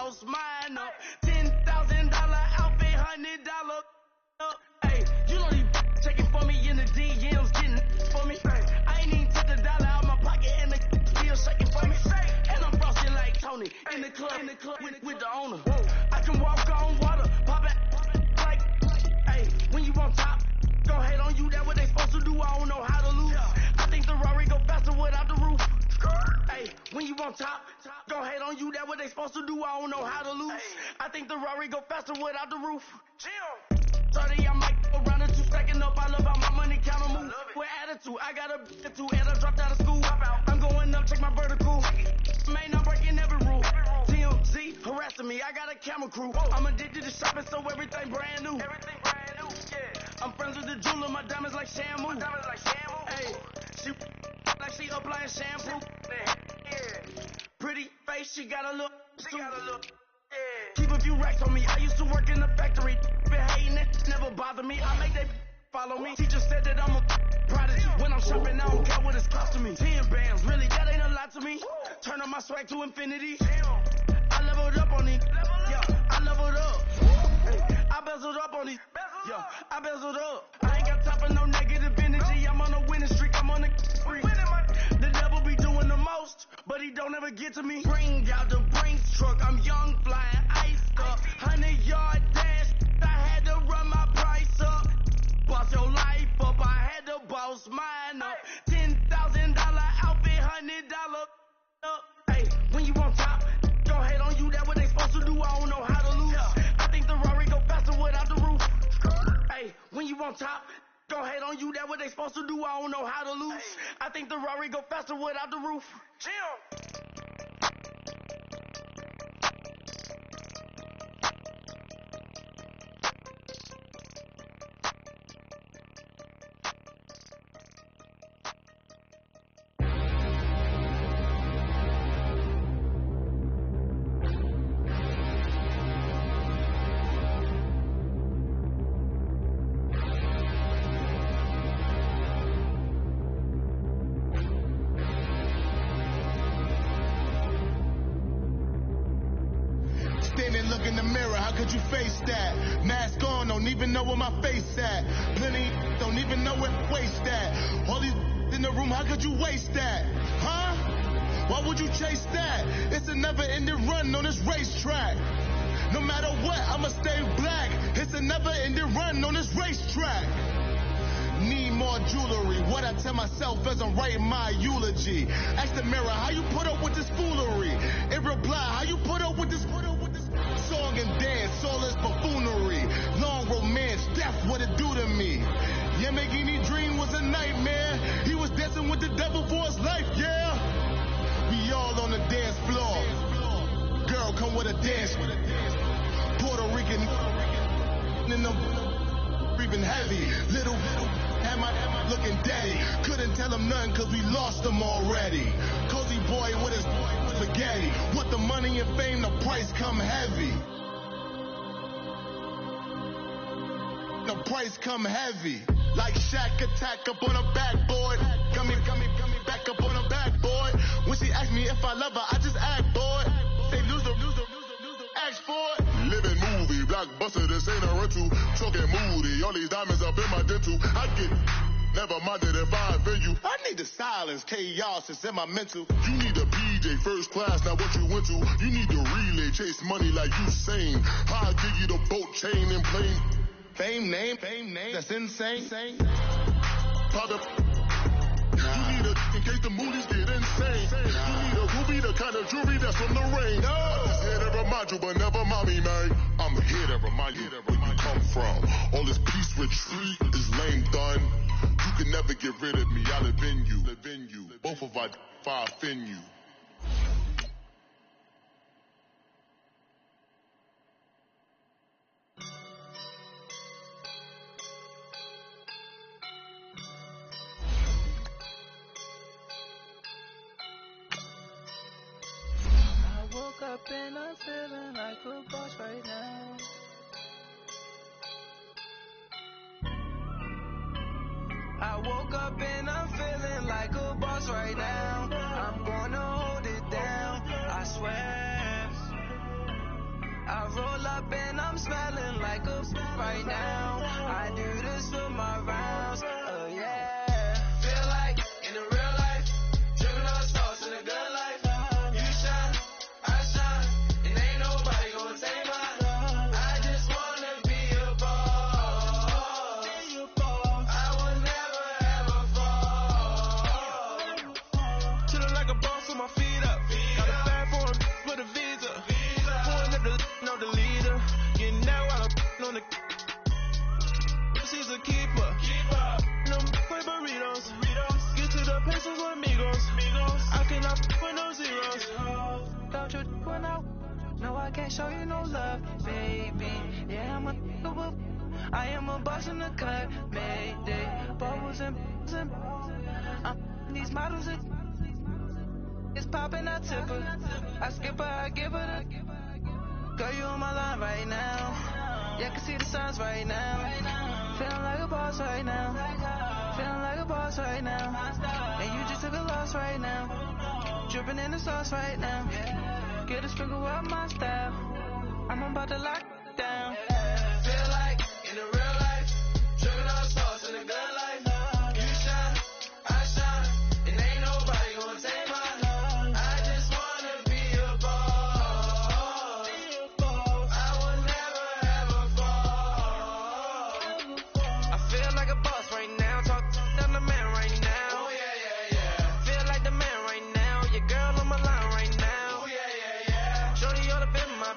boss mine up. $10,000 outfit, $100 up. Hey, you know these checking for me in the DMs, getting for me. I ain't even took the dollar out my pocket and the still shaking for me. And I'm frosted like Tony in the club with the owner. I can walk on water, pop it like, hey, when you on top, gon' hate on you, that what they supposed to do, I don't know how to lose. I think the Rari go faster without the roof. Hey, when you on top, gon' hate on you, that what they supposed to do, I don't know how to lose. I think the Rari go faster without the roof. 30, I might go around the two stacking up. I love how my money count move with attitude. I got a two and I dropped out of school. I'm going up, check my vertical. Man, I'm breaking every rule. TMZ harassing me. I got a camera crew. I'm addicted to shopping, so everything brand new. I'm friends with the jeweler. My diamonds like Shamu. Hey, she like she applying shampoo. Pretty face, she got a look. Keep a few racks on me. I used to work in the factory. Been hating it, never bother me. I make they follow me. Teacher said that I'm a prodigy. When I'm shopping, I don't care what it's costing me. 10 bands, really, that ain't a lot to me. Turn on my swag to infinity. I leveled up on these. Yeah, I leveled up. Hey, I bezeled up on these. Yeah, I bezeled up. I ain't got time for no negative energy. I'm on a winning streak. I'm on a free. The devil be doing the most, but he don't ever get to me. Bring out the Brinks truck. I'm young, flying, iced up. 100-yard dash. I had to run my price up. Boss your life up. I had to boss mine up. $10,000 outfit, $100 up. Hey, when you on top, don't hate on you. That what they supposed to do. I don't know how to lose. I think the Rari go faster without the roof. Hey, when you on top, don't hate on you. That what they supposed to do. I don't know how to lose. I think the Rari go faster without the roof. Look in the mirror, how could you face that? Mask on, don't even know where my face at. Plenty don't even know where waste at. All these in the room, how could you waste that? Huh? Why would you chase that? It's a never-ending run on this racetrack. No matter what, I'ma stay black. It's a never-ending run on this racetrack. Need more jewelry. What I tell myself as I'm writing my eulogy. Ask the mirror, how you put up with this foolery? It reply, how you put up with this song and dance, all this buffoonery. Long romance, death, what it do to me? Yeah, making me dream was a nightmare. He was dancing with the devil for his life, yeah. We all on the dance floor. Girl, come with a dance. Puerto Rican in the breathing heavy. Little had my looking daddy. Couldn't tell him nothing cause we lost him already. Cozy boy with his spaghetti. With the money and fame, the price come heavy. The price come heavy. Like Shaq attack up on a backboard. Come back up on a backboard. When she asked me if I love her, I just act bored. Say loser, ask for it. Living movie, blockbuster, this ain't a rental. Talking moody, all these diamonds up in my dental. I get never minded if I offend you. I need the silence, chaos, it's in my mental. You need a BJ first class, not what you went to. You need the relay, chase money like you sane. I'll give you the boat, chain, and plane. Fame name, that's insane. Pop up. You need a in case the movies get insane. You need a ruby, the kind of jewelry that's from the rain. I'm just here to remind you, but never mind me, man. I'm here to remind you where you come from. All this peace retreat is lame done. You can never get rid of me. I live in you. Both of our fire fin you. Woke up and I'm feeling like a boss right now. I woke up and I'm feeling like a boss right now. I'm gonna hold it down, I swear. up and I'm smelling like a right now. I do this for my rounds. Oh yeah. Feel like in the real life, dripping on sauce in a good life. You shine, I shine, and ain't nobody gonna take mine. I just wanna be a boss. I will never ever fall. Chillin' like a boss with my feet up. Got a bag for him with a visa. Pulling up the no the leader. Getting that while I'm on the. She's a keeper. No play burritos. Get to the pesos with amigos. I cannot with no zeros. Don't you when no, I can't show you no love, baby. Yeah, I am a boss in the cut, Mayday. Bubbles and I'm these models. It's popping, I tip her. I skip her, I give her the. Girl, you on my line right now. Yeah, I can see the signs right now. Feeling like a boss right now. Feeling like a boss right now. And you just took a loss right now. Dripping in the sauce right now. Get a sprinkle up my style. I'm about to lock down. Feel like in the real life, dripping on sauce in a good life. You shine, I shine, and ain't nobody gonna take mine. I just wanna be a boss. I will never ever fall. I feel like a boss right now. Talk to the man right now. Oh yeah. Feel like the man right now. Your girl on my line right now. Oh yeah. Shorty oughta been my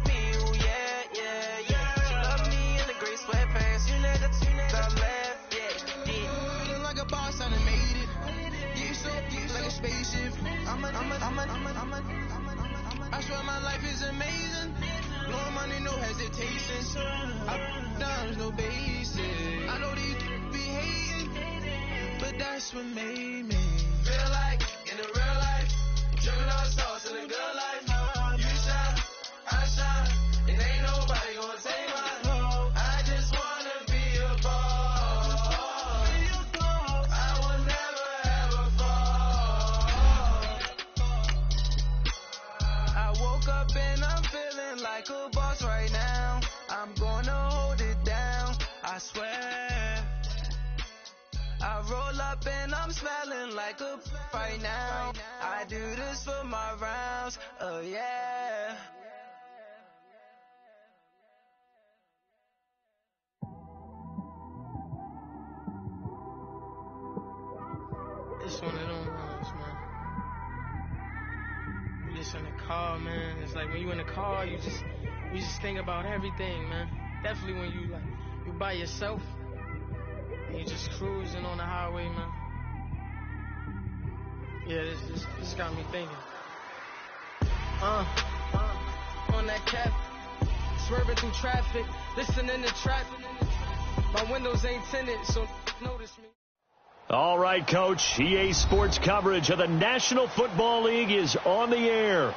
me. Oh yeah. She love me in the gray sweatpants. You know that top left. Yeah. Feeling like a boss, I done made it. Get so like a spaceship. I swear my life is amazing. Blowing money, no hesitation. Dimes, no basic. I know these be hating, but that's what made me. Feel like in the real life, dripping on sauce in a good life. You shine, I shine, and ain't nobody gonna take mine. I just wanna be a boss. I will never ever fall. I woke up and I'm feeling like a boss right now. I'm gonna hold it down, I swear. I roll up and I'm smelling like a right now. I do this for my rounds, oh yeah. It's one of them rounds, man. You just in the car, man. It's like when you in the car, you just think about everything, man. Definitely when you by yourself and you just cruising on the highway, man. Yeah, this got me thinking. On that cap, swerving through traffic, listening to trap. My windows ain't tinted, so notice me. All right, Coach. EA Sports coverage of the National Football League is on the air.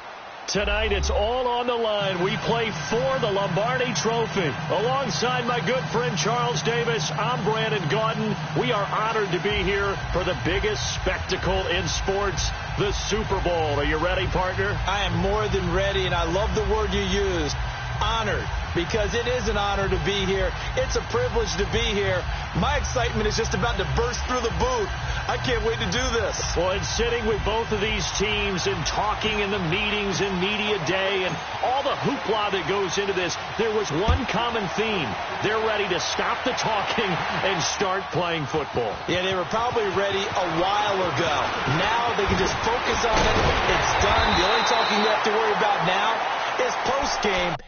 Tonight, it's all on the line. We play for the Lombardi Trophy. Alongside my good friend Charles Davis, I'm Brandon Gaudin. We are honored to be here for the biggest spectacle in sports, the Super Bowl. Are you ready, partner? I am more than ready, and I love the word you used, honored, because it is an honor to be here. It's a privilege to be here. My excitement is just about to burst through the booth. I can't wait to do this. Well, and sitting with both of these teams and talking in the meetings and media day and all the hoopla that goes into this, there was one common theme. They're ready to stop the talking and start playing football. Yeah, they were probably ready a while ago. Now they can just focus on it. It's done. The only talking you have to worry about now is post-game.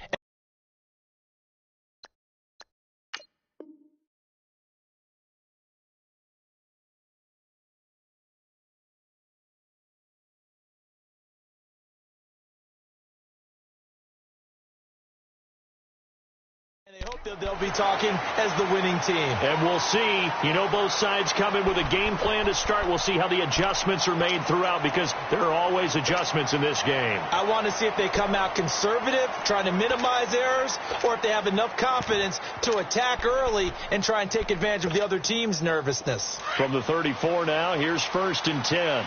And they hope that they'll be talking as the winning team. And we'll see. You know, both sides come in with a game plan to start. We'll see how the adjustments are made throughout, because there are always adjustments in this game. I want to see if they come out conservative, trying to minimize errors, or if they have enough confidence to attack early and try and take advantage of the other team's nervousness. From the 34 now, here's 1st and 10.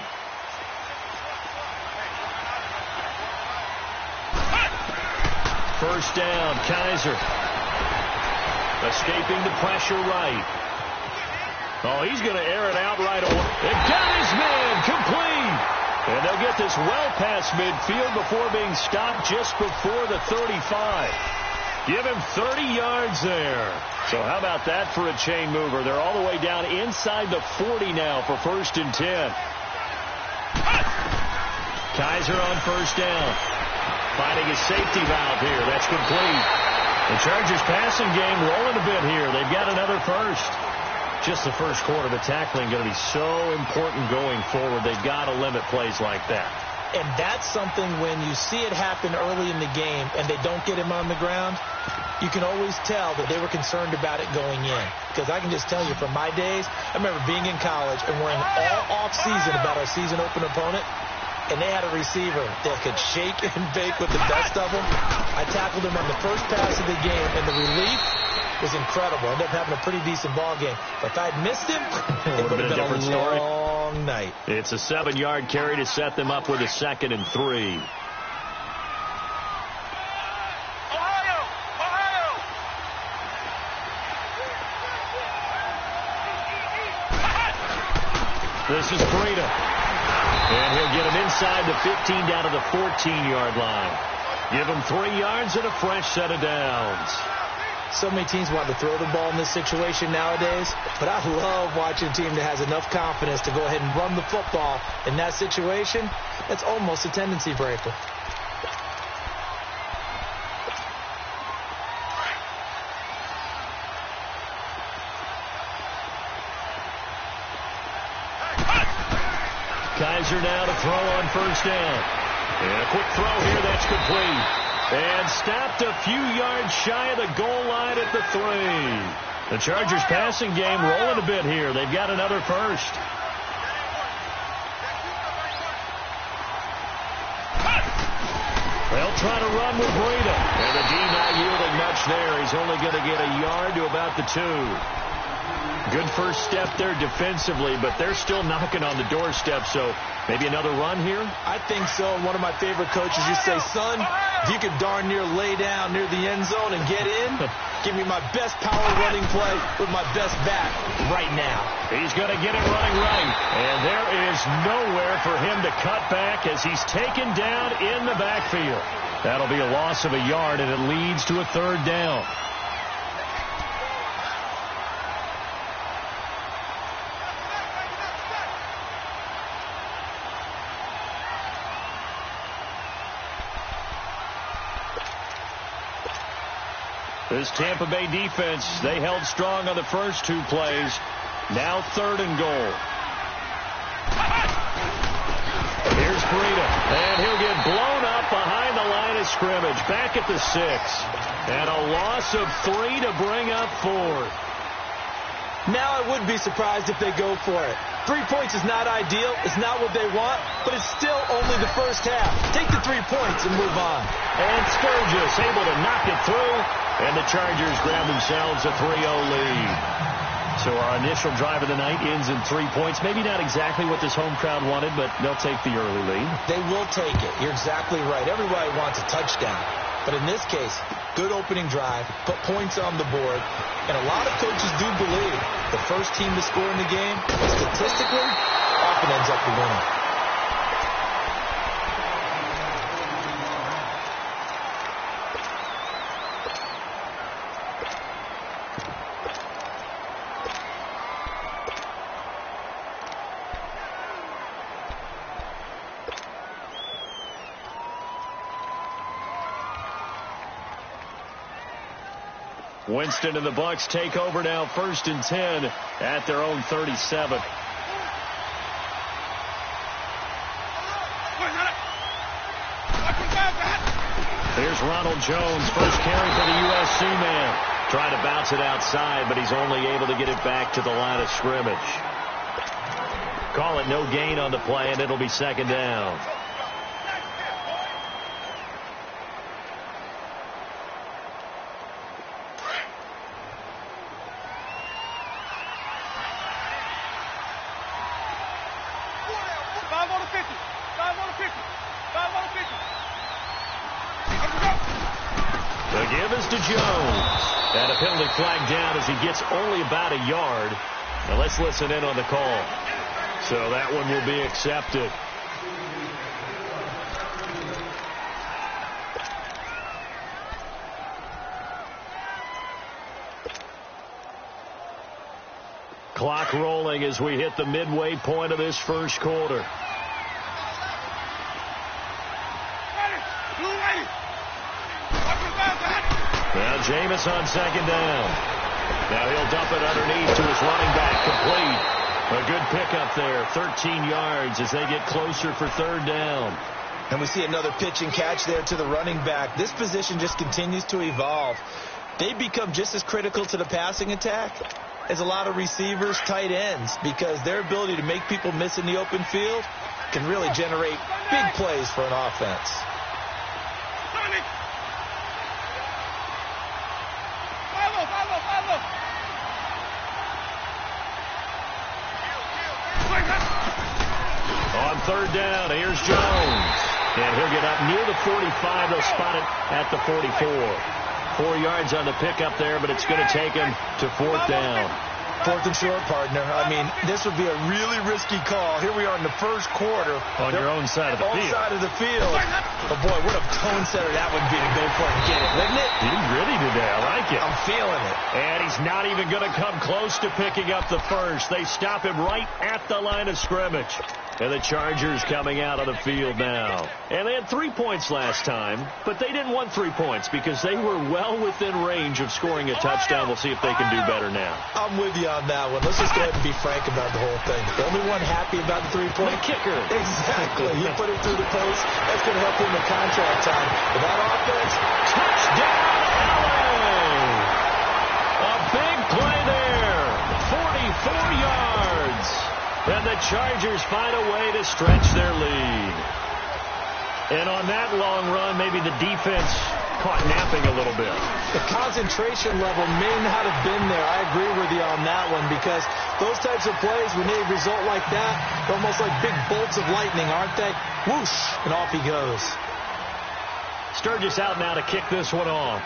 first down. Kaiser escaping the pressure right. Oh, he's going to air it out right away. And got his man complete. And they'll get this well past midfield before being stopped just before the 35. Give him 30 yards there. So how about that for a chain mover? They're all the way down inside the 40 now for 1st and 10. Kaiser on first down. Finding his safety valve here. That's complete. The Chargers passing game rolling a bit here. They've got another first. Just the first quarter, the tackling going to be so important going forward. They've got to limit plays like that. And that's something when you see it happen early in the game and they don't get him on the ground, you can always tell that they were concerned about it going in. Because I can just tell you from my days, I remember being in college and worrying all off-season about our season open opponent, and they had a receiver that could shake and bake with the best of them. I tackled him on the first pass of the game, and the relief was incredible. I ended up having a pretty decent ball game. But if I'd missed him, it would have been a different story. Long night. It's a 7-yard carry to set them up with a 2nd and 3. This is Breida. And he'll get him inside the 15 down to the 14-yard line. Give him 3 yards and a fresh set of downs. So many teams want to throw the ball in this situation nowadays, but I love watching a team that has enough confidence to go ahead and run the football in that situation. That's almost a tendency breaker. Kaiser now to throw on first down. And a quick throw here, that's complete. And stopped a few yards shy of the goal line at the 3. The Chargers passing game rolling a bit here. They've got another first. They'll try to run with Breida. And the D not yielding much there. He's only going to get a yard to about the 2. Good first step there defensively, but they're still knocking on the doorstep, so maybe another run here? I think so. One of my favorite coaches used to say, son, if you could darn near lay down near the end zone and get in, give me my best power running play with my best back right now. He's going to get it running right, and there is nowhere for him to cut back as he's taken down in the backfield. That'll be a loss of a yard, and it leads to a 3rd down. This Tampa Bay defense, they held strong on the first 2 plays. Now 3rd and goal. Here's Breida, and he'll get blown up behind the line of scrimmage. Back at the 6. And a loss of 3 to bring up 4th. Now I would be surprised if they go for it. 3 points is not ideal. It's not what they want, but it's still only the first half. Take the 3 points and move on. And Sturgis able to knock it through, and the Chargers grab themselves a 3-0 lead. So our initial drive of the night ends in 3 points. Maybe not exactly what this home crowd wanted, but they'll take the early lead. They will take it. You're exactly right. Everybody wants a touchdown. But in this case, good opening drive, put points on the board, and a lot of coaches do believe the first team to score in the game, statistically, often ends up the winner. Winston and the Bucs take over now, 1st and 10 at their own 37. Here's Ronald Jones, first carry for the USC man. Trying to bounce it outside, but he's only able to get it back to the line of scrimmage. Call it no gain on the play, and it'll be 2nd down. The give is to Jones. And a penalty flag down as he gets only about a yard. Now let's listen in on the call. So that one will be accepted. Clock rolling as we hit the midway point of this first quarter. Now Jameis on second down. Now he'll dump it underneath to his running back, complete. A good pickup there, 13 yards as they get closer for third down. And we see another pitch and catch there to the running back. This position just continues to evolve. They become just as critical to the passing attack as a lot of receivers, tight ends, because their ability to make people miss in the open field can really generate big plays for an offense. On third down, here's Jones. And he'll get up near the 45. They'll spot it at the 44. 4 yards on the pickup there, but it's going to take him to fourth down. Fourth and short, partner. I mean, this would be a really risky call. Here we are in the first quarter. On your own side of the field. Side of the field. But, boy, what a tone setter that would be to go for it and get it, wouldn't it? He ready today. I like it. I'm feeling it. And he's not even going to come close to picking up the first. They stop him right at the line of scrimmage. And the Chargers coming out of the field now. And they had 3 points last time, but they didn't want 3 points because they were well within range of scoring a touchdown. We'll see if they can do better now. I'm with you on that one. Let's just go ahead and be frank about the whole thing. The only one happy about the 3-point? The kicker. Exactly. You put it through the post. That's going to help him in contract time. But that offense, touchdown, LA! A big play there. 44 yards. And the Chargers find a way to stretch their lead. And on that long run, maybe the defense caught napping a little bit. The concentration level may not have been there. I agree with you on that one because those types of plays, when they result like that, they're almost like big bolts of lightning, aren't they? Whoosh, and off he goes. Sturgis out now to kick this one off.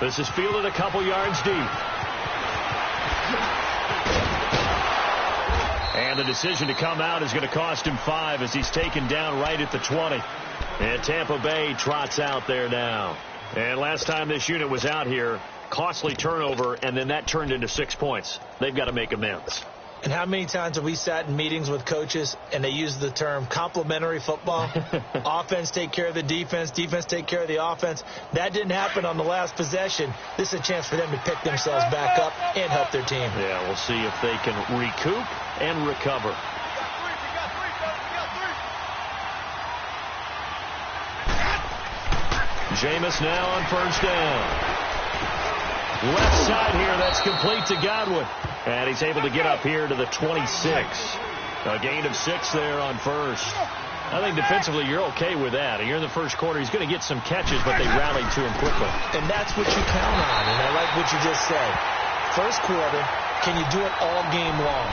This is fielded a couple yards deep. And the decision to come out is going to cost him 5 as he's taken down right at the 20. And Tampa Bay trots out there now. And last time this unit was out here, costly turnover, and then that turned into 6 points. They've got to make amends. And how many times have we sat in meetings with coaches and they use the term complementary football? Offense take care of the defense, defense take care of the offense. That didn't happen on the last possession. This is a chance for them to pick themselves back up and help their team. Yeah, we'll see if they can recoup and recover. Jameis now on first down. Left side here, that's complete to Godwin. And he's able to get up here to the 26. A gain of 6 there on first. I think defensively you're okay with that. You're in the first quarter. He's going to get some catches, but they rallied to him quickly. And that's what you count on, and I like what you just said. First quarter, can you do it all game long?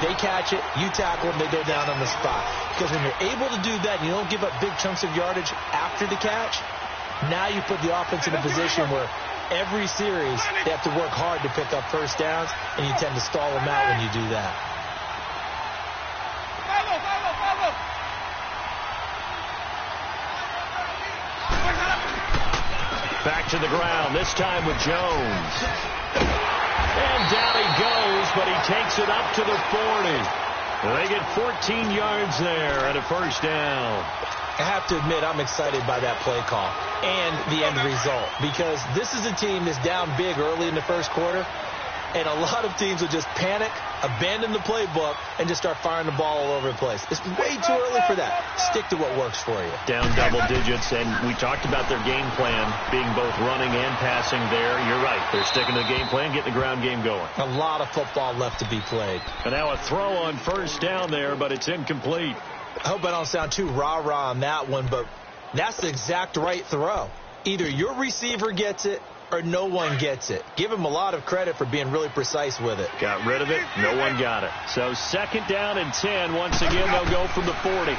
They catch it, you tackle them, they go down on the spot. Because when you're able to do that and you don't give up big chunks of yardage after the catch, now you put the offense in a position where every series they have to work hard to pick up first downs, and you tend to stall them out when you do that. Back to the ground, this time with Jones. And down he goes, but he takes it up to the 40. They get 14 yards there and a first down. I have to admit, I'm excited by that play call and the end result because this is a team that's down big early in the first quarter, and a lot of teams will just panic, abandon the playbook, and just start firing the ball all over the place. It's way too early for that. Stick to what works for you. Down double digits, and we talked about their game plan being both running and passing there. You're right. They're sticking to the game plan, getting the ground game going. A lot of football left to be played. And now a throw on first down there, but it's incomplete. I hope I don't sound too rah-rah on that one, but that's the exact right throw. Either your receiver gets it or no one gets it. Give him a lot of credit for being really precise with it. Got rid of it. No one got it. So second down and 10. Once again, they'll go from the 40.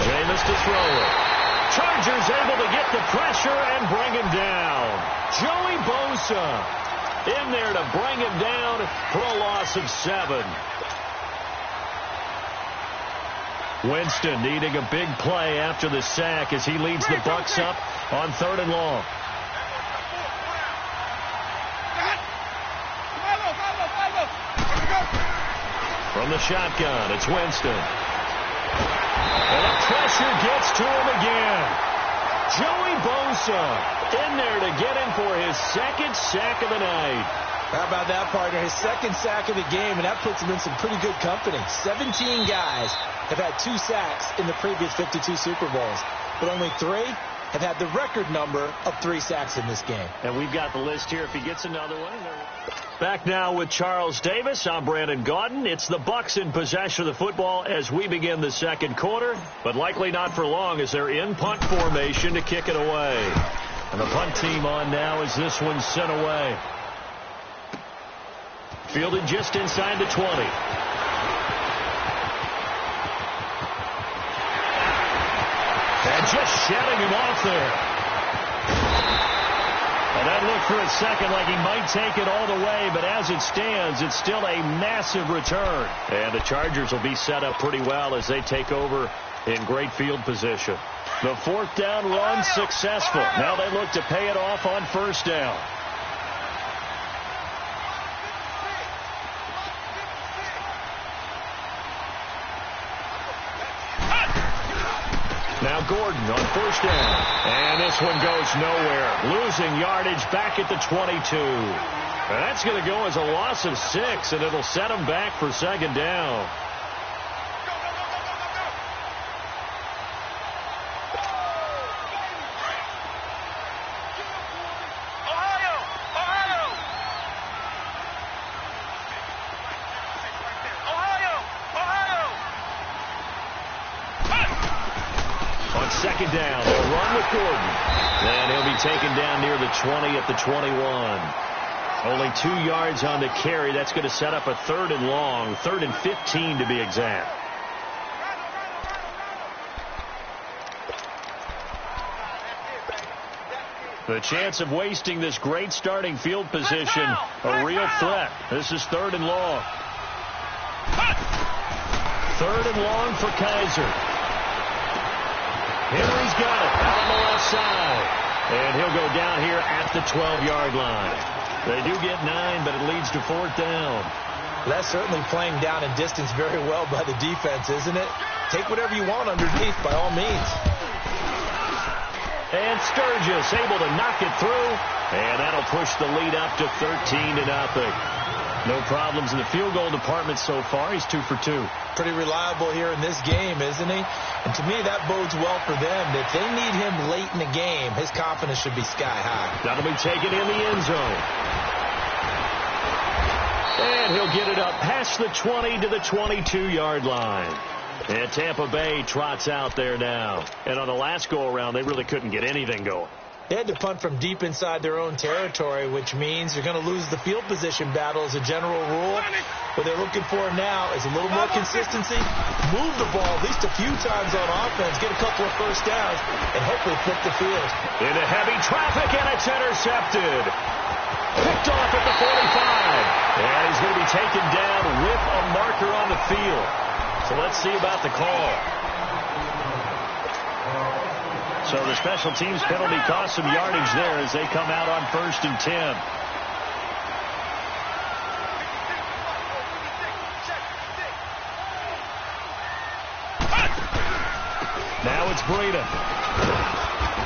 Jameis to to throw it. Chargers able to get the pressure and bring him down. Joey Bosa in there to bring him down for a loss of 7. Winston needing a big play after the sack as he leads the Bucs up on 3rd and long. From the shotgun, it's Winston. And the pressure gets to him again. Joey Bosa in there to get him for his 2nd sack of the night. How about that, partner? His 2nd sack of the game, and that puts him in some pretty good company. 17 guys have had 2 sacks in the previous 52 Super Bowls, but only 3 have had the record number of 3 sacks in this game. And we've got the list here if he gets another one. Back now with Charles Davis. I'm Brandon Gaudin. It's the Bucs in possession of the football as we begin the 2nd quarter, but likely not for long as they're in punt formation to kick it away. And the punt team on now as this one's sent away. Fielded just inside the 20. And just shedding him off there. And that looked for a second like he might take it all the way, but as it stands, it's still a massive return. And the Chargers will be set up pretty well as they take over in great field position. The 4th down run successful. Now they look to pay it off on 1st down. Now Gordon on 1st down. And this one goes nowhere. Losing yardage back at the 22. And that's going to go as a loss of 6, and it'll set him back for 2nd down. Second down. They'll run with Gordon. And he'll be taken down near the 20 at the 21. Only 2 yards on the carry. That's going to set up a 3rd and long. 3rd and 15 to be exact. The chance of wasting this great starting field position, a real threat. This is 3rd and long. 3rd and long for Kaiser. Henry's got it out on the left side. And he'll go down here at the 12-yard line. They do get 9, but it leads to 4th down. That's certainly playing down in distance very well by the defense, isn't it? Take whatever you want underneath by all means. And Sturgis able to knock it through. And that'll push the lead up to 13-0. No problems in the field goal department so far. He's 2 for 2. Pretty reliable here in this game, isn't he? And to me, that bodes well for them. If they need him late in the game, his confidence should be sky high. That'll be taken in the end zone. And he'll get it up past the 20 to the 22-yard line. And Tampa Bay trots out there now. And on the last go-around, they really couldn't get anything going. They had to punt from deep inside their own territory, which means you're going to lose the field position battle as a general rule. What they're looking for now is a little more consistency, move the ball at least a few times on offense, get a couple of 1st downs, and hopefully flip the field. Into heavy traffic, and it's intercepted. Picked off at the 45. And he's going to be taken down with a marker on the field. So let's see about the call. So the special teams penalty cost some yardage there as they come out on 1st and 10. Now it's Breida.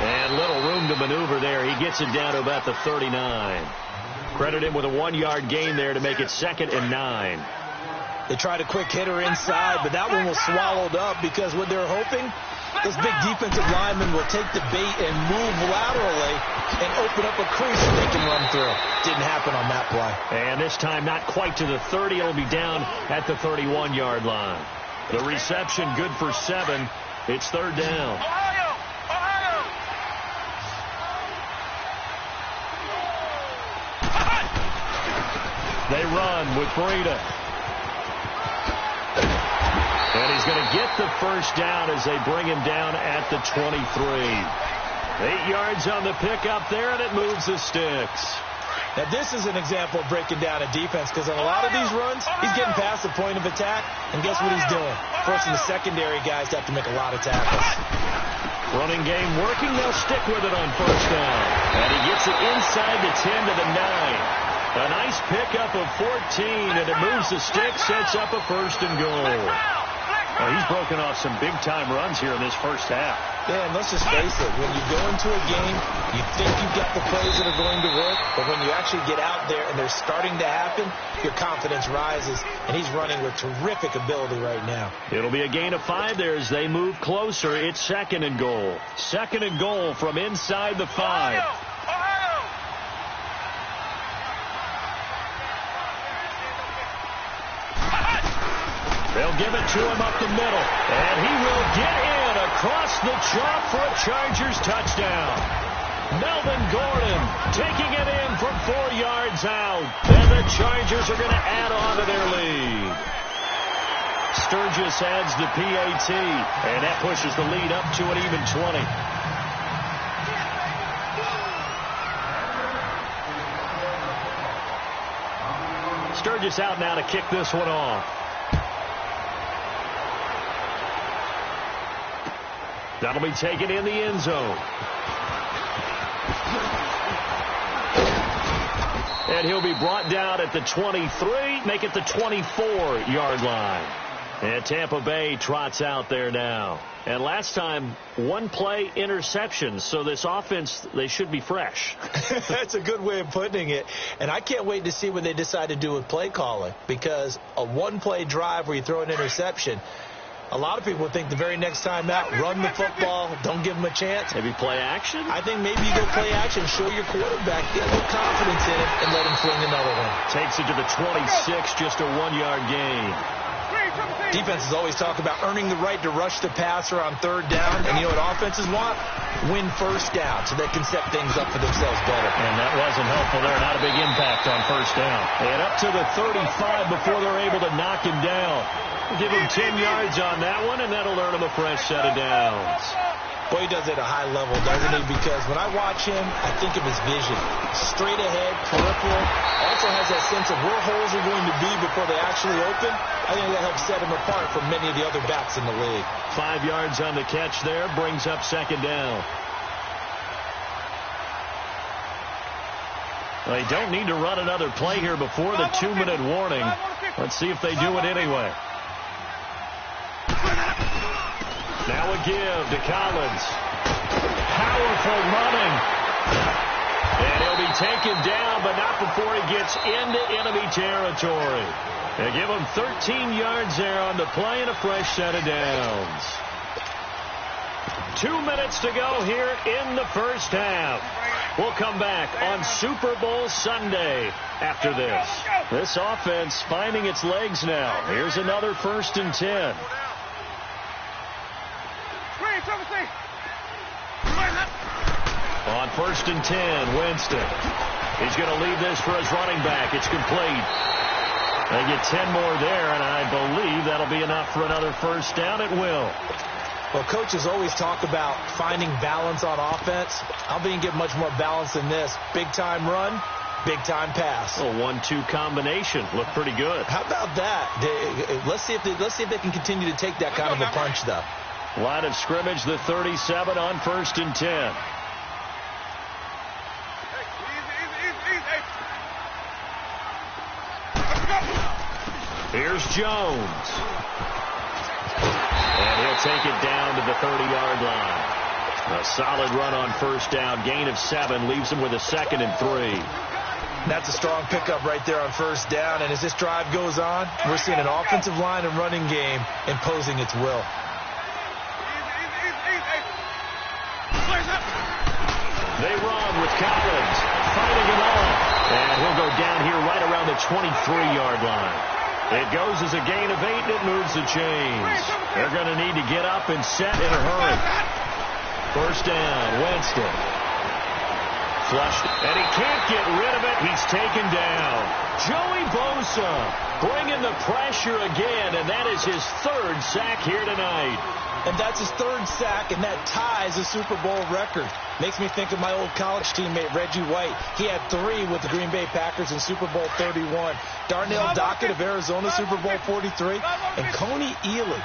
And little room to maneuver there. He gets it down to about the 39. Credit him with a 1-yard gain there to make it 2nd and 9. They tried a quick hitter inside, but that one was swallowed up because what they're hoping, those big defensive linemen will take the bait and move laterally and open up a crease that they can run through. Didn't happen on that play. And this time not quite to the 30. It'll be down at the 31-yard line. The reception good for 7. It's 3rd down. They run with Breida. And he's going to get the first down as they bring him down at the 23. 8 yards on the pickup there, and it moves the sticks. Now, this is an example of breaking down a defense, because on a lot of these runs, he's getting past the point of attack, and guess what he's doing? Forcing the secondary guys to have to make a lot of tackles. Running game working. They'll stick with it on first down. And he gets it inside the 10 to the 9. A nice pickup of 14, and it moves the sticks, sets up a first and goal. Well, he's broken off some big-time runs here in this first half. Yeah, and let's just face it. When you go into a game, you think you've got the plays that are going to work, but when you actually get out there and they're starting to happen, your confidence rises, and he's running with terrific ability right now. It'll be a gain of 5 there as they move closer. It's second and goal. Second and goal from inside the 5. They'll give it to him up the middle, and he will get in across the chalk for a Chargers touchdown. Melvin Gordon taking it in from 4 yards out, and the Chargers are going to add on to their lead. Sturgis adds the PAT, and that pushes the lead up to an even 20. Sturgis out now to kick this one off. That'll be taken in the end zone. And he'll be brought down at the 23, make it the 24-yard line. And Tampa Bay trots out there now. And last time, 1 play interception. So this offense, they should be fresh. That's a good way of putting it. And I can't wait to see what they decide to do with play calling. Because a 1-play drive where you throw an interception, a lot of people would think the very next time out, run the football, don't give them a chance. Maybe play action? I think maybe you go play action, show your quarterback, get a little confidence in it, and let him fling another one. Takes it to the 26, just a 1-yard gain. Defenses always talk about earning the right to rush the passer on third down, and you know what offenses want? Win first down so they can set things up for themselves better. And that wasn't helpful there. Not a big impact on first down. And up to the 35 before they're able to knock him down. Give him 10 yards on that one, and that'll earn him a fresh set of downs. Boy, he does it at a high level, doesn't he? Because when I watch him, I think of his vision. Straight ahead, peripheral. Also has that sense of where holes are going to be before they actually open. I think that helps set him apart from many of the other backs in the league. 5 yards on the catch there, brings up second down. They don't need to run another play here before the 2-minute warning. Let's see if they do it anyway. Now a give to Collins. Powerful running. And he'll be taken down, but not before he gets into enemy territory. They give him 13 yards there on the play and a fresh set of downs. 2 minutes to go here in the first half. We'll come back on Super Bowl Sunday after this. This offense finding its legs now. Here's another 1st and 10. On 1st and 10, Winston. He's going to leave this for his running back. It's complete. They get 10 more there, and I believe that'll be enough for another first down. It will. Well, coaches always talk about finding balance on offense. I don't think you get much more balance than this. Big-time run, big-time pass. A 1-2 combination. Looked pretty good. How about that? Let's see if they can continue to take that kind of a punch, though. Line of scrimmage, the 37 on 1st and 10. Here's Jones. And he'll take it down to the 30-yard line. A solid run on first down. Gain of 7 leaves him with a 2nd and 3. That's a strong pickup right there on first down. And as this drive goes on, we're seeing an offensive line and running game imposing its will. They run with Collins, fighting him off. And he'll go down here right around the 23-yard line. It goes as a gain of 8, and it moves the chains. They're going to need to get up and set in a hurry. First down, Winston. Flushed, and he can't get rid of it. He's taken down. Joey Bosa bringing the pressure again, and that is his third sack here tonight. And that's his third sack, and that ties a Super Bowl record. Makes me think of my old college teammate, Reggie White. He had 3 with the Green Bay Packers in Super Bowl 31. Darnell Dockett of Arizona, Super Bowl 43. And Coney Ealy,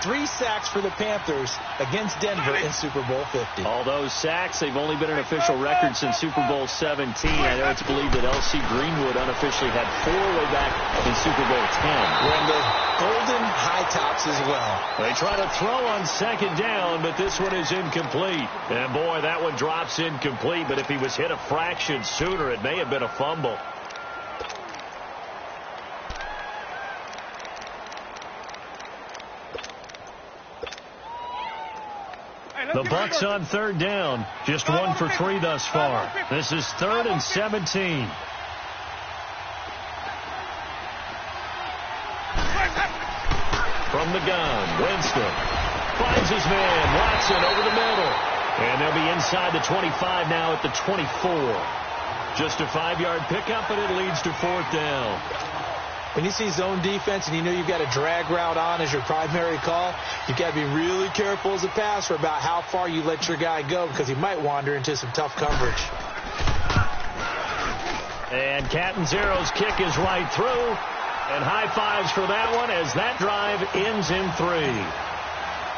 3 sacks for the Panthers against Denver in Super Bowl 50. All those sacks, they've only been an official record since Super Bowl 17. I know it's believed that L.C. Greenwood unofficially had 4 way back in Super Bowl 10. We're in the golden high tops as well. They try to throw on second down, but this one is incomplete. And boy, that one drops incomplete, but if he was hit a fraction sooner, it may have been a fumble. The Bucs on third down. Just 1 for 3 thus far. This is 3rd and 17. From the gun, Winston finds his man, Watson, over the middle. And they'll be inside the 25 now at the 24. Just a 5-yard pickup, and it leads to 4th down. When you see zone defense and you know you've got a drag route on as your primary call, you've got to be really careful as a passer about how far you let your guy go because he might wander into some tough coverage. And Catanzero's kick is right through. And high fives for that one as that drive ends in 3.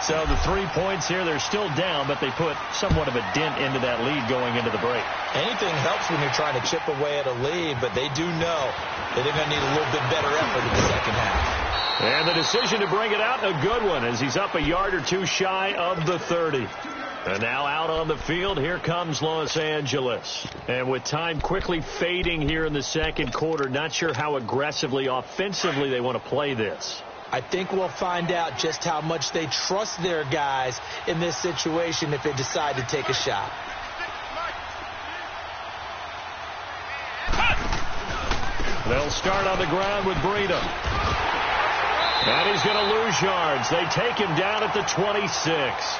So the 3 points here, they're still down, but they put somewhat of a dent into that lead going into the break. Anything helps when you're trying to chip away at a lead, but they do know that they're going to need a little bit better effort in the second half. And the decision to bring it out, a good one, as he's up a yard or 2 shy of the 30. And now out on the field, here comes Los Angeles. And with time quickly fading here in the second quarter, not sure how aggressively, offensively they want to play this. I think we'll find out just how much they trust their guys in this situation if they decide to take a shot. They'll start on the ground with Breida. And he's going to lose yards. They take him down at the 26.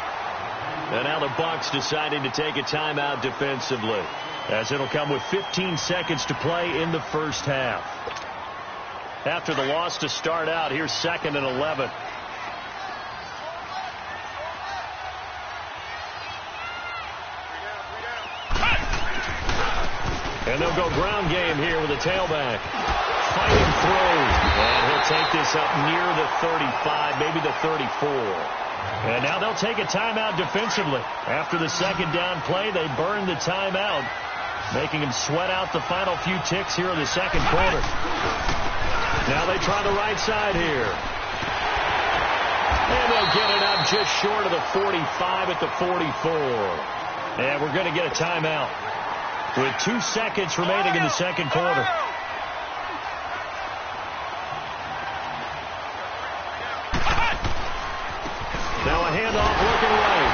And now the Bucs deciding to take a timeout defensively, as it'll come with 15 seconds to play in the first half. After the loss to start out, here's 2nd and 11. And they'll go ground game here with a tailback. Fighting through. And he'll take this up near the 35, maybe the 34. And now they'll take a timeout defensively. After the second down play, they burn the timeout, making him sweat out the final few ticks here in the second quarter. Now they try the right side here. And they'll get it up just short of the 45 at the 44. And we're going to get a timeout with 2 seconds remaining in the second quarter. Now a handoff looking right.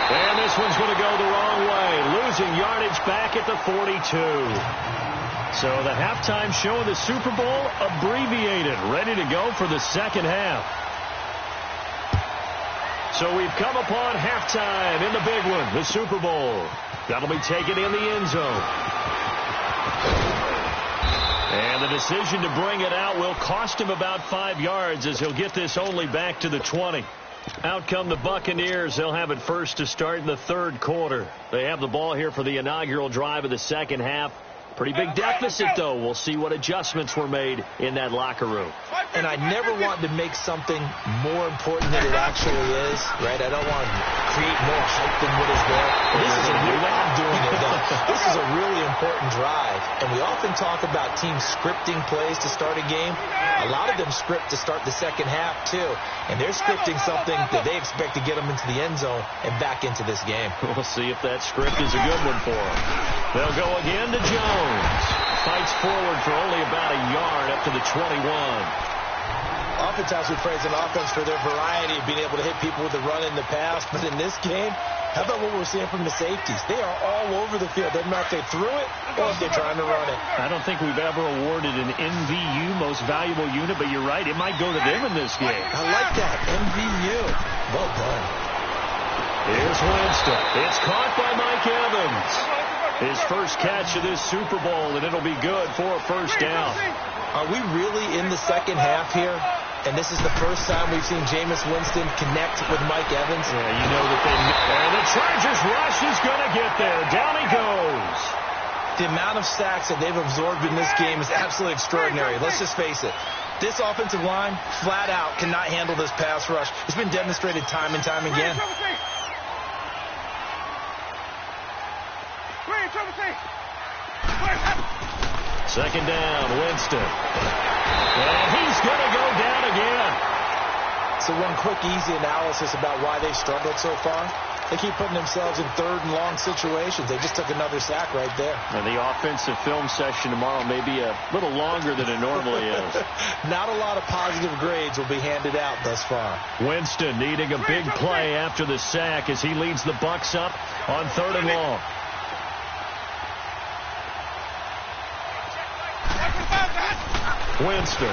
And this one's going to go the wrong way. Losing yardage back at the 42. So the halftime show of the Super Bowl abbreviated, ready to go for the second half. So we've come upon halftime in the big one, the Super Bowl. That'll be taken in the end zone. And the decision to bring it out will cost him about 5 yards, as he'll get this only back to the 20. Out come the Buccaneers. They'll have it first to start in the third quarter. They have the ball here for the inaugural drive of the second half. Pretty big deficit, though. We'll see what adjustments were made in that locker room. And I never want to make something more important than it actually is, right? I don't want to create more hype than what is there. This is a This is a really important drive. And we often talk about teams scripting plays to start a game. A lot of them script to start the second half, too. And they're scripting something that they expect to get them into the end zone and back into this game. We'll see if that script is a good one for them. They'll go again to Jones. Fights forward for only about a yard up to the 21. Oftentimes we praise an offense for their variety of being able to hit people with the run in the pass. But in this game, how about what we're seeing from the safeties? They are all over the field. Doesn't matter if they threw it or if they're trying to run it. I don't think we've ever awarded an MVU, most valuable unit, but you're right. It might go to them in this game. I like that. MVU. Well done. Here's Winston. It's caught by Mike Evans. His first catch of this Super Bowl, and it'll be good for a first down. Are we really in the second half here? And this is the first time we've seen Jameis Winston connect with Mike Evans. Yeah, you know that and the Chargers rush is going to get there. Down he goes. The amount of sacks that they've absorbed in this game is absolutely extraordinary. Let's just face it. This offensive line, flat out, cannot handle this pass rush. It's been demonstrated time and time again. Second down, Winston. And he's going to go down again. So one quick, easy analysis about why they've struggled so far. They keep putting themselves in third and long situations. They just took another sack right there. And the offensive film session tomorrow may be a little longer than it normally is. Not a lot of positive grades will be handed out thus far. Winston needing a big play after the sack as he leads the Bucs up on third and long. Winston.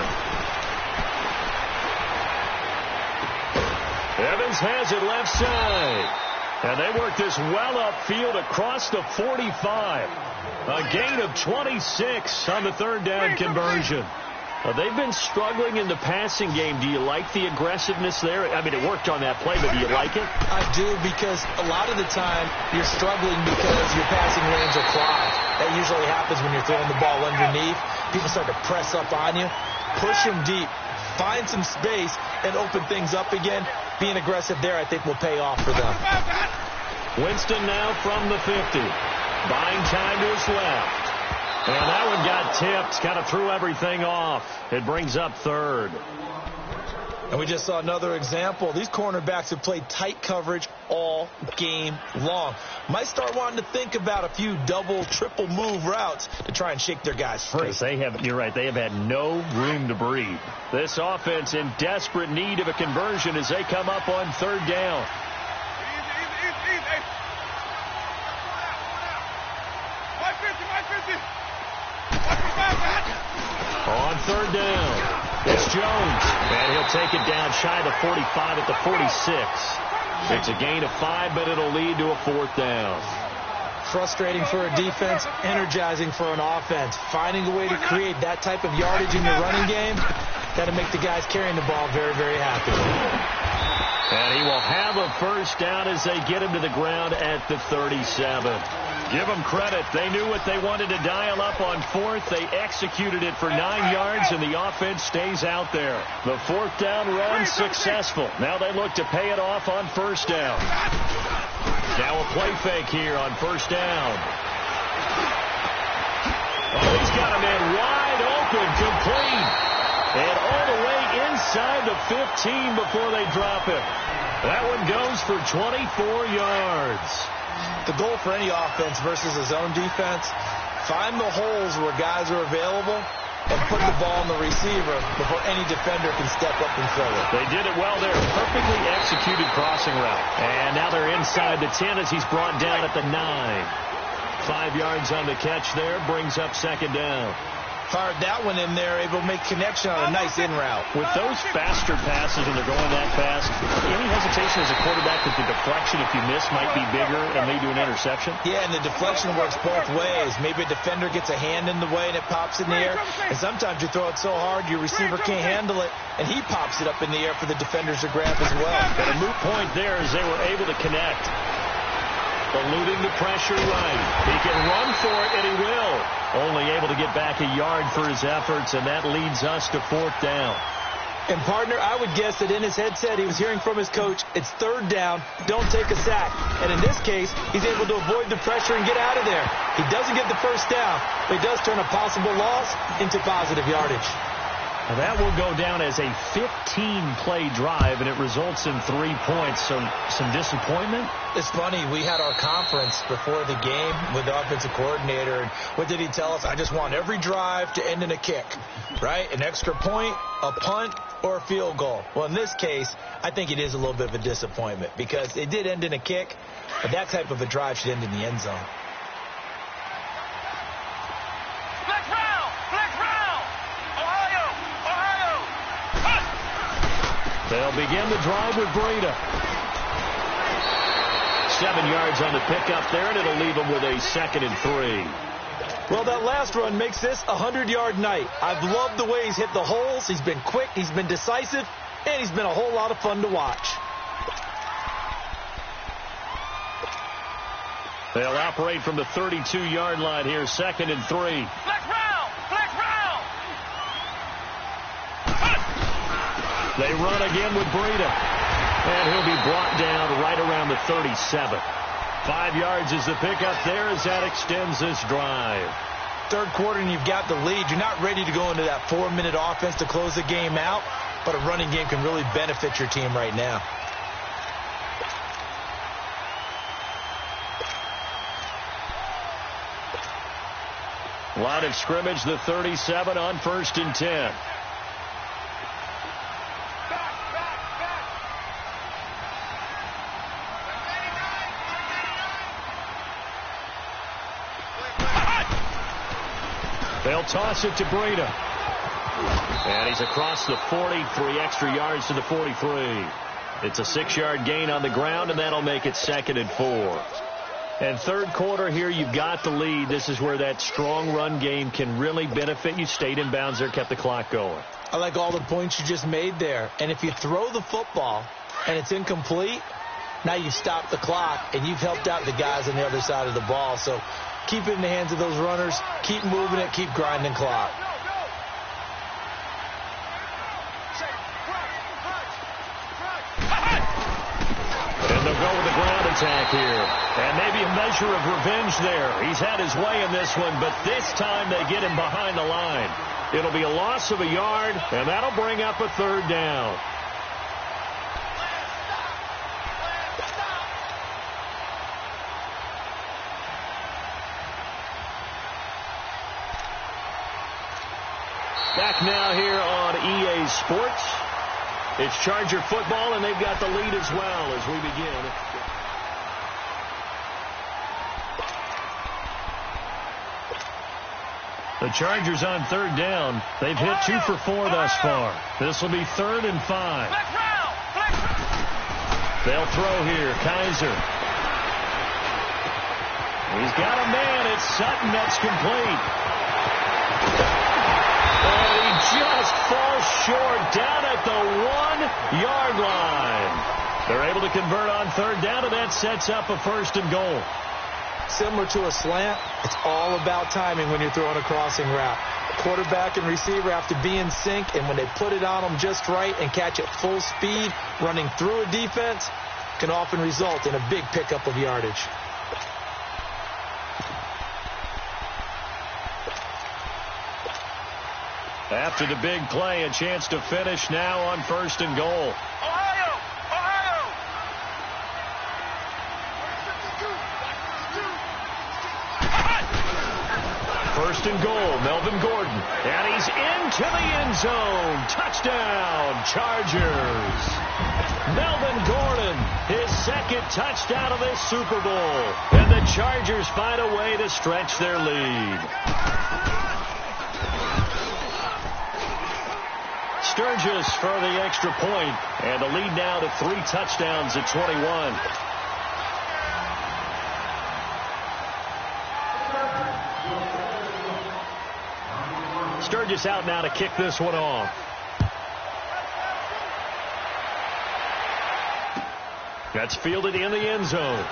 Evans has it left side. And they work this well upfield across the 45. A gain of 26 on the third down conversion. They've been struggling in the passing game. Do you like the aggressiveness there? I mean, it worked on that play, but do you like it? I do, because a lot of the time you're struggling because your passing lanes are clogged. That usually happens when you're throwing the ball underneath. People start to press up on you. Push them deep. Find some space and open things up again. Being aggressive there, I think, will pay off for them. Winston now from the 50. Buying time to his left. And that one got tipped. Kind of threw everything off. It brings up third. And we just saw another example. These cornerbacks have played tight coverage all game long. Might start wanting to think about a few double, triple move routes to try and shake their guys free. You're right, they have had no room to breathe. This offense in desperate need of a conversion as they come up on third down. On third down, it's Jones, and he'll take it down shy of the 45 at the 46. It's a gain of 5, but it'll lead to a fourth down. Frustrating for a defense, energizing for an offense. Finding a way to create that type of yardage in your running game, that'll make the guys carrying the ball very, very happy. And he will have a first down as they get him to the ground at the 37. Give them credit. They knew what they wanted to dial up on fourth. They executed it for 9 yards, and the offense stays out there. The fourth down run successful. Now they look to pay it off on first down. Now a play fake here on first down. Oh, he's got a man wide open, complete. And all the way inside the 15 before they drop it. That one goes for 24 yards. The goal for any offense versus a zone defense, find the holes where guys are available and put the ball on the receiver before any defender can step up and throw it. They did it well there. Perfectly executed crossing route. And now they're inside the 10 as he's brought down at the 9. 5 yards on the catch there, brings up second down. Fired that one in there, able to make connection on a nice in route. With those faster passes and they're going that fast, any hesitation as a quarterback that the deflection, if you miss, might be bigger and lead to an interception? Yeah, and the deflection works both ways. Maybe a defender gets a hand in the way and it pops in the air. And sometimes you throw it so hard your receiver can't handle it, and he pops it up in the air for the defenders to grab as well. But a moot point there as they were able to connect. Eluding the pressure right. He can run for it, and he will. Only able to get back a yard for his efforts, and that leads us to fourth down. And, partner, I would guess that in his headset he was hearing from his coach, it's third down, don't take a sack. And in this case, he's able to avoid the pressure and get out of there. He doesn't get the first down, but he does turn a possible loss into positive yardage. Now that will go down as a 15-play drive, and it results in 3 points. So some disappointment? It's funny. We had our conference before the game with the offensive coordinator, and what did he tell us? I just want every drive to end in a kick, right? An extra point, a punt, or a field goal. Well, in this case, I think it is a little bit of a disappointment because it did end in a kick, but that type of a drive should end in the end zone. They'll begin the drive with Breda. 7 yards on the pickup there, and it'll leave him with a 2nd and 3. Well, that last run makes this a 100-yard night. I've loved the way he's hit the holes. He's been quick, he's been decisive, and he's been a whole lot of fun to watch. They'll operate from the 32-yard line here, 2nd and 3. Flex round! Flex round! They run again with Breida. And he'll be brought down right around the 37. 5 yards is the pickup there as that extends this drive. Third quarter and you've got the lead. You're not ready to go into that 4-minute offense to close the game out, but a running game can really benefit your team right now. Line of scrimmage, the 37 on 1st and 10. They'll toss it to Breida. And he's across the 40, 3 extra yards to the 43. It's a 6-yard gain on the ground, and that'll make it 2nd and 4. And third quarter here, you've got the lead. This is where that strong run game can really benefit you. Stayed in bounds there, kept the clock going. I like all the points you just made there. And if you throw the football and it's incomplete, now you've stopped the clock and you've helped out the guys on the other side of the ball. So keep it in the hands of those runners. Keep moving it. Keep grinding clock. And they'll go with the ground attack here. And maybe a measure of revenge there. He's had his way in this one, but this time they get him behind the line. It'll be a loss of a yard, and that'll bring up a 3rd down. Back now here on EA Sports. It's Charger football, and they've got the lead as well as we begin. The Chargers on 3rd down. They've hit 2 for 4 thus far. This will be 3rd and 5. They'll throw here. Kaiser. He's got a man. It's Sutton. That's complete. And he just falls short down at the 1-yard line. They're able to convert on 3rd down, and that sets up a 1st and goal. Similar to a slant, it's all about timing when you're throwing a crossing route. Quarterback and receiver have to be in sync, and when they put it on them just right and catch it full speed, running through a defense can often result in a big pickup of yardage. After the big play, a chance to finish now on 1st and goal. Ohio! Ohio! 1st and goal, Melvin Gordon. And he's into the end zone. Touchdown, Chargers. Melvin Gordon, his 2nd touchdown of this Super Bowl. And the Chargers find a way to stretch their lead. Sturgis for the extra point, and the lead now to 3 touchdowns at 21. Sturgis out now to kick this one off. That's fielded in the end zone.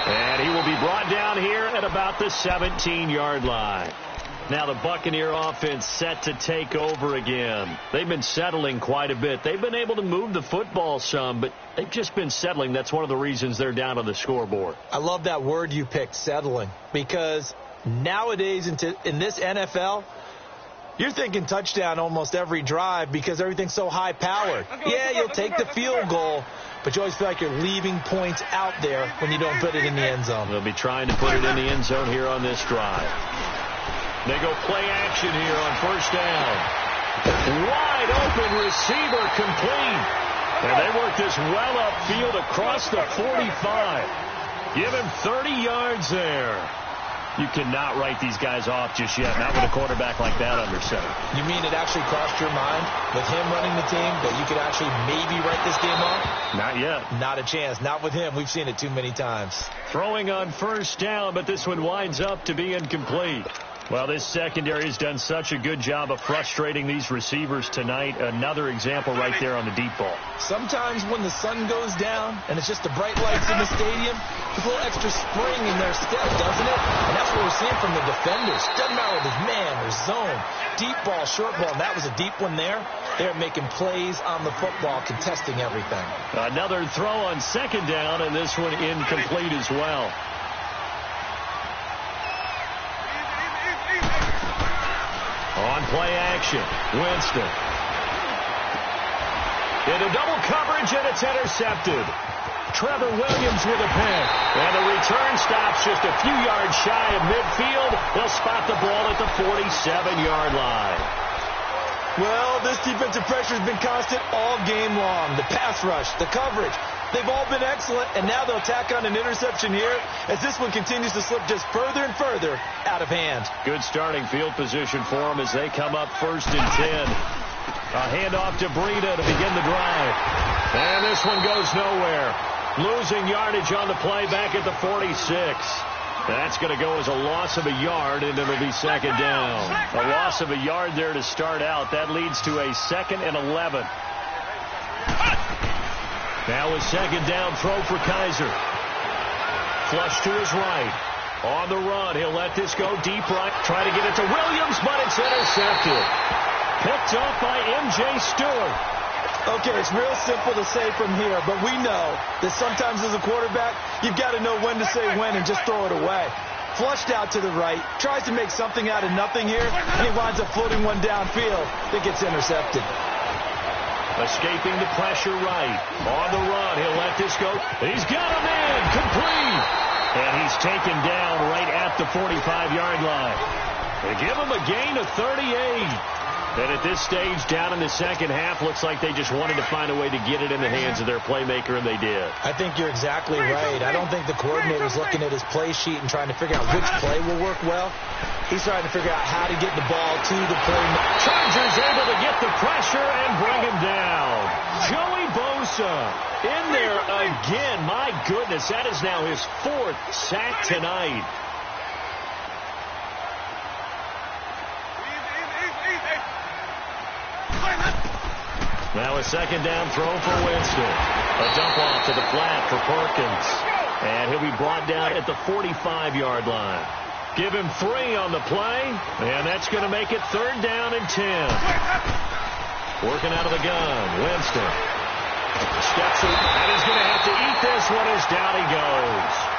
And he will be brought down here at about the 17-yard line. Now the Buccaneer offense set to take over again. They've been settling quite a bit. They've been able to move the football some, but they've just been settling. That's one of the reasons they're down on the scoreboard. I love that word you picked, settling, because nowadays in this NFL, you're thinking touchdown almost every drive because everything's so high-powered. Yeah, you'll take the field goal, but you always feel like you're leaving points out there when you don't put it in the end zone. They'll be trying to put it in the end zone here on this drive. They go play action here on 1st down. Wide open receiver complete. And they work this well upfield across the 45. Give him 30 yards there. You cannot write these guys off just yet, not with a quarterback like that under center. You mean it actually crossed your mind with him running the team that you could actually maybe write this game off? Not yet. Not a chance. Not with him. We've seen it too many times. Throwing on first down, but this one winds up to be incomplete. Well, this secondary has done such a good job of frustrating these receivers tonight. Another example right there on the deep ball. Sometimes when the sun goes down and it's just the bright lights in the stadium, there's a little extra spring in their step, doesn't it? And that's what we're seeing from the defenders. Doesn't matter whether it's man or zone, deep ball, short ball. And that was a deep one there. They're making plays on the football, contesting everything. Another throw on second down, and this one incomplete as well. On play action, Winston. Into double coverage, and it's intercepted. Trevor Williams with a pick. And the return stops just a few yards shy of midfield. They'll spot the ball at the 47-yard line. Well, this defensive pressure has been constant all game long. The pass rush, the coverage, they've all been excellent, and now they'll tack on an interception here as this one continues to slip just further and further out of hand. Good starting field position for them as they come up 1st and 10. A handoff to Breida to begin the drive. And this one goes nowhere. Losing yardage on the play back at the 46. That's going to go as a loss of a yard, and it'll be second down. A loss of a yard there to start out. That leads to a 2nd and 11. Now a second down throw for Kaiser. Flush to his right. On the run, he'll let this go deep right. Try to get it to Williams, but it's intercepted. Picked off by M.J. Stewart. Okay, it's real simple to say from here, but we know that sometimes as a quarterback, you've got to know when to say when and just throw it away. Flushed out to the right, tries to make something out of nothing here, and he winds up floating one downfield that gets intercepted. Escaping the pressure right. On the run, he'll let this go. He's got a man, complete. And he's taken down right at the 45-yard line. They give him a gain of 38. And at this stage, down in the second half, looks like they just wanted to find a way to get it in the hands of their playmaker, and they did. I think you're exactly right. I don't think the coordinator's looking at his play sheet and trying to figure out which play will work well. He's trying to figure out how to get the ball to the playmaker. Chargers able to get the pressure and bring him down. Joey Bosa in there again. My goodness, that is now his 4th sack tonight. Now a second down throw for Winston. A dump off to the flat for Perkins. And he'll be brought down at the 45-yard line. Give him 3 on the play, and that's going to make it 3rd down and 10. Working out of the gun, Winston. Steps in, and he's going to have to eat this one as down he goes.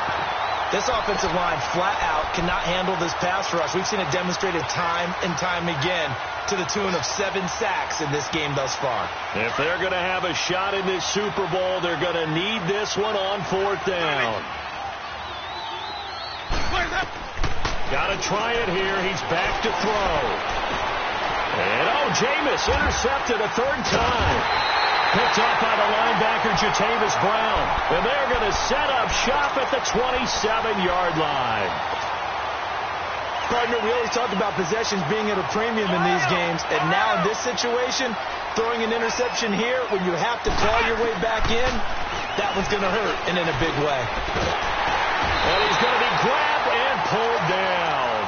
This offensive line flat out cannot handle this pass rush. We've seen it demonstrated time and time again to the tune of 7 sacks in this game thus far. If they're going to have a shot in this Super Bowl, they're going to need this one on 4th down. Got to try it here. He's back to throw. And, Jameis intercepted a 3rd time. Picked off by the linebacker, Jatavis Brown. And they're going to set up shop at the 27-yard line. Partner, we always talk about possessions being at a premium in these games. And now in this situation, throwing an interception here when you have to claw your way back in, that one's going to hurt, and in a big way. And he's going to be grabbed and pulled down.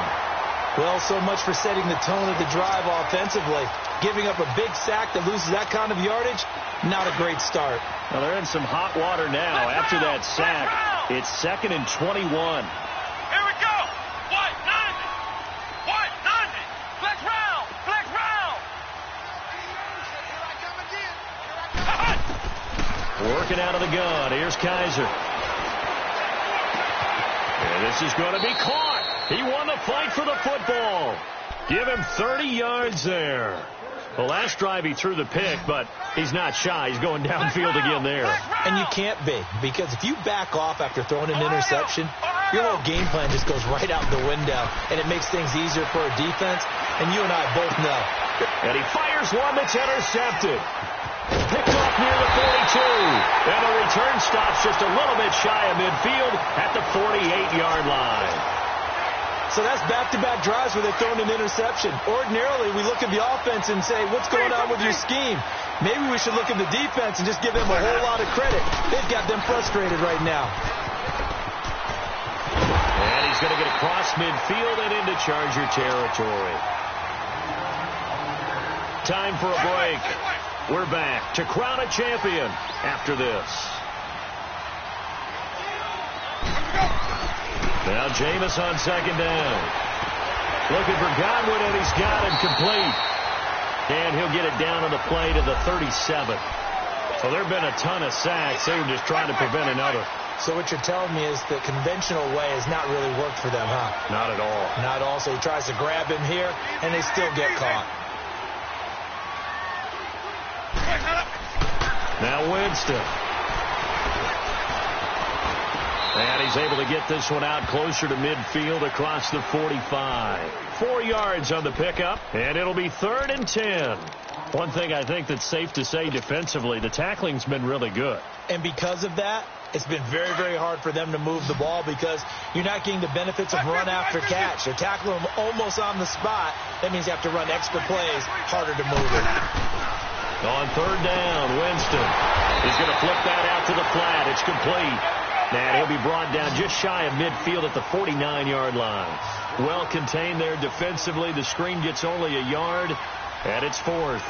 Well, so much for setting the tone of the drive offensively. Giving up a big sack that loses that kind of yardage, not a great start. Well, they're in some hot water now after that sack. It's 2nd and 21. Here we go. White 90. White 90. Flex round. Flex round. Working out of the gun. Here's Kaiser. And this is going to be caught. He won the fight for the football. Give him 30 yards there. The last drive he threw the pick, but he's not shy. He's going downfield again there. And you can't be, because if you back off after throwing an interception, your whole game plan just goes right out the window, and it makes things easier for a defense, and you and I both know. And he fires one that's intercepted. Picked off near the 42. And the return stops just a little bit shy of midfield at the 48-yard line. So that's back-to-back drives where they're throwing an interception. Ordinarily, we look at the offense and say, what's going on with your scheme? Maybe we should look at the defense and just give them a whole lot of credit. They've got them frustrated right now. And he's going to get across midfield and into Charger territory. Time for a break. We're back to crown a champion after this. Now Jameis on second down. Looking for Godwin, and he's got him complete. And he'll get it down on the play to the 37. So there have been a ton of sacks. They were just trying to prevent another. So what you're telling me is the conventional way has not really worked for them, huh? Not at all. Not at all. So he tries to grab him here, and they still get caught. Now Winston. And he's able to get this one out closer to midfield across the 45. 4 yards on the pickup, and it'll be 3rd and 10. One thing I think that's safe to say defensively, the tackling's been really good. And because of that, it's been very, very hard for them to move the ball because you're not getting the benefits of run after catch. They're tackling them almost on the spot. That means you have to run extra plays, harder to move it. On 3rd down, Winston is going to flip that out to the flat. It's complete. And he'll be brought down just shy of midfield at the 49-yard line. Well contained there defensively. The screen gets only a yard, and it's 4th.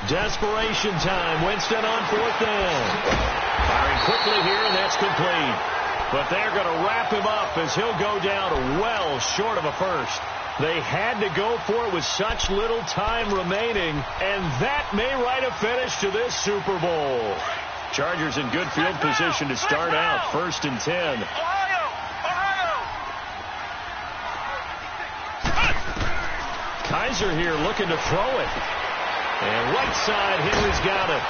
Desperation time. Winston on 4th down. Firing quickly here, and that's complete. But they're going to wrap him up as he'll go down well short of a first. They had to go for it with such little time remaining, and that may write a finish to this Super Bowl. Chargers in good field position to start out. 1st and 10. Kaiser here looking to throw it. And right side, Henry's got it.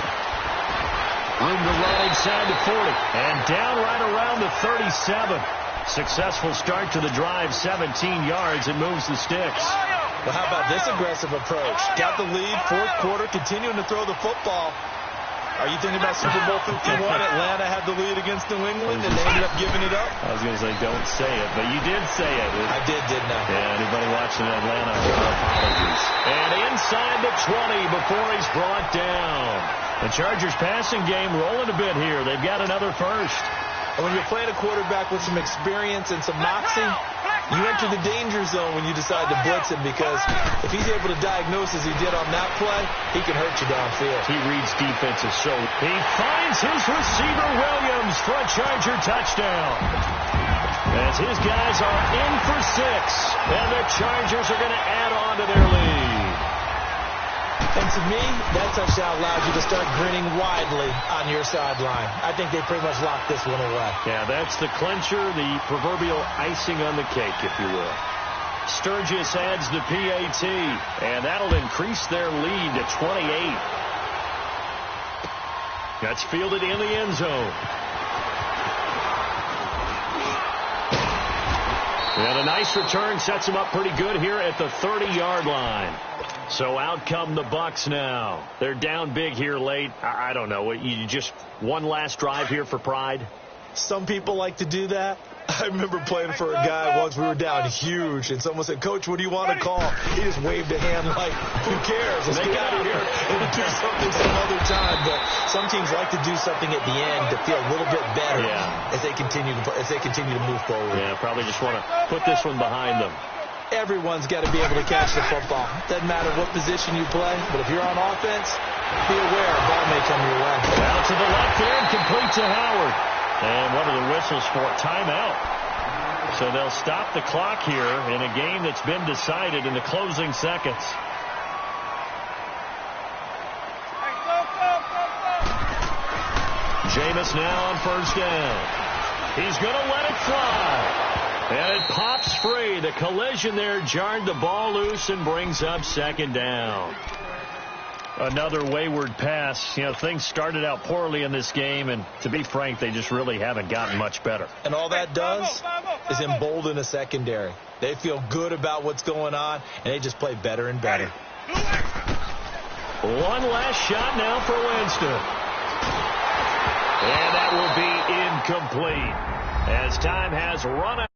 Room to run inside the 40. And down right around the 37. Successful start to the drive, 17 yards, and moves the sticks. Well, how about this aggressive approach? Got the lead, 4th quarter, continuing to throw the football. Are you thinking about Super Bowl 51? Atlanta had the lead against New England, and they ended up giving it up? I was going to say, don't say it, but you did say it. I didn't I? Yeah, anybody watching Atlanta, apologies. And inside the 20 before he's brought down. The Chargers passing game rolling a bit here. They've got another first. And when you're playing a quarterback with some experience and some moxie, you enter the danger zone when you decide to blitz him, because if he's able to diagnose as he did on that play, he can hurt you downfield. He reads defenses, so he finds his receiver Williams for a Charger touchdown. As his guys are in for 6, and the Chargers are going to add on to their lead. And to me, that touchdown allowed you to start grinning widely on your sideline. I think they pretty much locked this one away. Yeah, that's the clincher, the proverbial icing on the cake, if you will. Sturgis adds the PAT, and that'll increase their lead to 28. That's fielded in the end zone. And a nice return sets them up pretty good here at the 30-yard line. So out come the Bucs now. They're down big here late. I don't know. You just one last drive here for pride? Some people like to do that. I remember playing for a guy once. We were down huge, and someone said, "Coach, what do you want to call?" He just waved a hand like, "Who cares? Let's get out of here and do something some other time." But some teams like to do something at the end to feel a little bit better as they continue to move forward. Yeah, probably just want to put this one behind them. Everyone's got to be able to catch the football. Doesn't matter what position you play, but if you're on offense, be aware a ball may come your way. Out to the left there and complete to Howard. And what are the whistles for? Timeout. So they'll stop the clock here in a game that's been decided in the closing seconds. Jameis now on 1st down. He's going to let it fly. And it pops free. The collision there jarred the ball loose and brings up 2nd down. Another wayward pass. You know, things started out poorly in this game, and to be frank, they just really haven't gotten much better. And all that does is embolden the secondary. They feel good about what's going on, and they just play better and better. One last shot now for Winston. And that will be incomplete as time has run out.